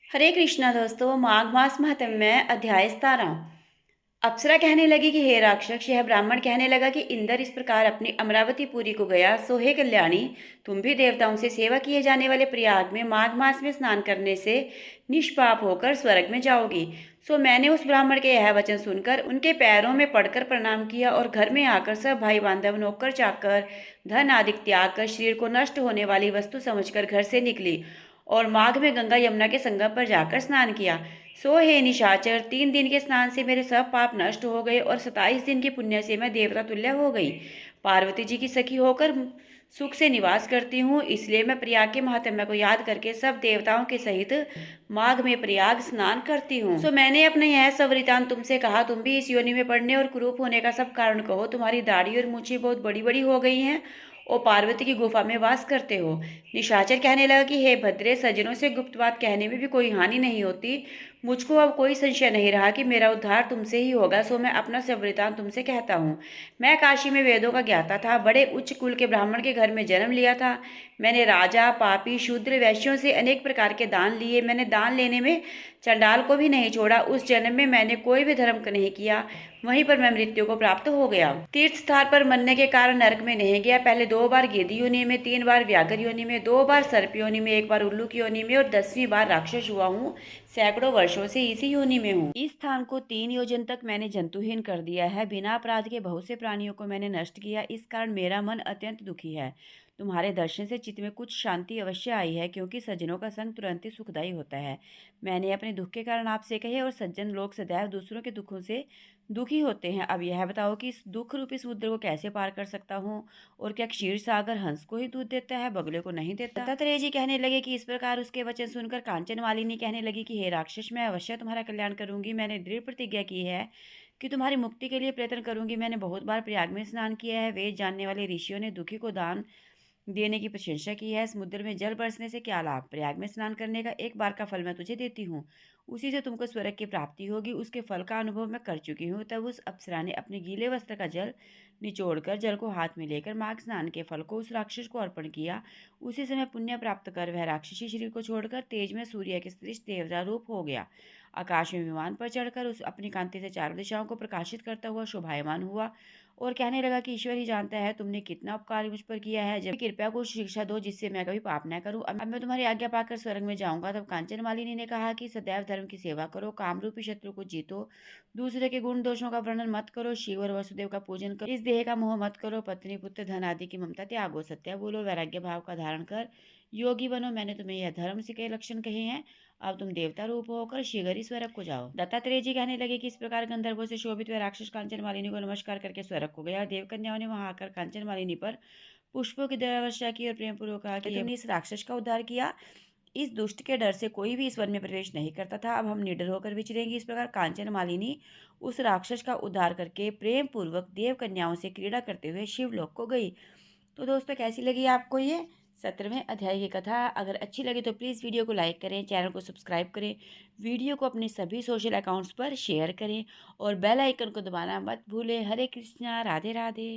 हरे कृष्णा दोस्तों, माघ मास महात्म्य अध्याय 17। अप्सरा कहने लगी कि हे राक्षस, यह ब्राह्मण कहने लगा कि इंद्र इस प्रकार अपनी अमरावतीपुरी को गया। सो हे कल्याणी, तुम भी देवताओं से सेवा किए जाने वाले प्रयाग में माघ मास में स्नान करने से निष्पाप होकर स्वर्ग में जाओगी। सो मैंने उस ब्राह्मण के यह वचन सुनकर उनके पैरों में पड़कर प्रणाम किया और घर में आकर सब भाई बांधव, नौकर चाकर, धन आदि त्याग कर शरीर को नष्ट होने वाली वस्तु समझकर घर से निकली और माघ में गंगा यमुना के संगम पर जाकर स्नान किया। सो हे निशाचर, 3 दिन के स्नान से मेरे सब पाप नष्ट हो गए और 27 दिन के पुण्य से मैं देवता तुल्य हो गई। पार्वती जी की सखी होकर सुख से निवास करती हूँ, इसलिए मैं प्रयाग के महात्म्य को याद करके सब देवताओं के सहित माघ में प्रयाग स्नान करती हूँ। सो मैंने अपने यह सब वृतांत तुमसे कहा। तुम भी इस योनि में पड़ने और कुरूप होने का सब कारण कहो। तुम्हारी दाढ़ी और मूछें बहुत बड़ी बड़ी हो गई हैं और पार्वती की गुफा में वास करते हो। निशाचर कहने लगा कि हे भद्रे, सज्जनों से गुप्त बात कहने में भी कोई हानि नहीं होती। मुझको अब कोई संशय नहीं रहा कि मेरा उद्धार तुमसे ही होगा। सो मैं अपना सब वृतांत तुमसे कहता हूँ। मैं काशी में वेदों का ज्ञाता था, बड़े उच्च कुल के ब्राह्मण के घर में जन्म लिया था। मैंने राजा, पापी, शूद्र, वैश्यों से अनेक प्रकार के दान लिए। मैंने दान लेने में चंडाल को भी नहीं छोड़ा। उस जन्म में मैंने कोई भी धर्म नहीं किया, वहीं पर मैं मृत्यु को प्राप्त हो गया। तीर्थ स्थान पर मरने के कारण नरक में नहीं गया। पहले 2 बार गेदी योनि में, 3 बार व्याघ्र योनि में, 2 बार सर्प योनि में, 1 बार उल्लू की योनि में और 10वीं बार राक्षस हुआ हूँ। सैकड़ों वर्षों से इसी योनि में हूँ। इस स्थान को 3 योजन तक मैंने जंतुहीन कर दिया है। बिना अपराध के बहुत से प्राणियों को मैंने नष्ट किया। इस कारण मेरा मन अत्यंत दुखी है। तुम्हारे दर्शन से चित्त में कुछ शांति अवश्य आई है, क्योंकि सज्जनों का संग तुरंत ही सुखदायी होता है। मैंने अपने दुख के कारण आपसे कहे, और सज्जन लोग सदैव दूसरों के दुखों से दुखी होते हैं। अब यह बताओ कि इस दुख रूपी समुद्र को कैसे पार कर सकता हूँ? और क्या क्षीर सागर हंस को ही दूध देता है, बगले को नहीं देता? दत्तात्रेय जी कहने लगे कि इस प्रकार उसके वचन सुनकर कांचन मालिनी कहने लगी कि हे राक्षस, मैं अवश्य तुम्हारा कल्याण करूंगी। मैंने दृढ़ प्रतिज्ञा की है कि तुम्हारी मुक्ति के लिए प्रयत्न करूंगी। मैंने बहुत बार प्रयाग में स्नान किया है। वेद जानने वाले ऋषियों ने दुखी को दान देने की प्रशंसा की है। समुद्र में जल बरसने से क्या लाभ? प्रयाग में स्नान करने का एक बार का फल मैं तुझे देती हूँ, उसी से तुमको स्वर्ग की प्राप्ति होगी। उसके फल का अनुभव मैं कर चुकी हूँ। तब उस अप्सरा ने अपने गीले वस्त्र का जल निचोड़कर जल को हाथ में लेकर माघ स्नान के फल को उस राक्षस को अर्पण किया। उसी समय पुण्य प्राप्त कर वह राक्षसी शरीर को छोड़कर तेज में सूर्य के सदृश देवता रूप हो गया। आकाश में विमान पर चढ़कर उस अपनी कांति से चारों दिशाओं को प्रकाशित करता हुआ शोभायमान हुआ और कहने लगा कि ईश्वर ही जानता है तुमने कितना उपकार मुझ पर किया है। जब कृपया को शिक्षा दो जिससे मैं कभी पाप न करूं। अब मैं तुम्हारी आज्ञा पाकर स्वर्ग में जाऊंगा। तब कांचन मालिनी ने कहा कि सदैव धर्म की सेवा करो, काम रूपी शत्रु को जीतो, दूसरे के गुण दोषों का वर्णन मत करो, शिव और वसुदेव का पूजन करो, इस देह का मोह मत करो, पत्नी पुत्र धन आदि की ममता त्यागो, सत्य बोलो, वैराग्य भाव का धारण कर योगी बनो। मैंने तुम्हें यह धर्म से कई लक्षण कहे हैं। अब तुम देवता रूप होकर शीघ्र ही स्वर्ग को जाओ। दत्तात्रेय जी कहने लगे कि इस प्रकार गंधर्वों से शोभित हुए राक्षस कांचन मालिनी को नमस्कार करके स्वर्ग को गया। देवकन्याओं ने वहां आकर कांचन मालिनी पर पुष्पों की वर्षा की और प्रेम पूर्वक कहा कि तुमने इस राक्षस का उद्धार किया। इस दुष्ट के डर से कोई भी इस वन में प्रवेश नहीं करता था। अब हम निडर होकर विचरेंगे। इस प्रकार कांचन मालिनी उस राक्षस का उद्धार करके प्रेम पूर्वक देव कन्याओं से क्रीड़ा करते हुए शिवलोक को गई। तो दोस्तों, कैसी लगी आपको ये 17वें अध्याय की कथा? अगर अच्छी लगी तो प्लीज़ वीडियो को लाइक करें, चैनल को सब्सक्राइब करें, वीडियो को अपने सभी सोशल अकाउंट्स पर शेयर करें और बेल आइकन को दबाना मत भूलें। हरे कृष्णा, राधे राधे।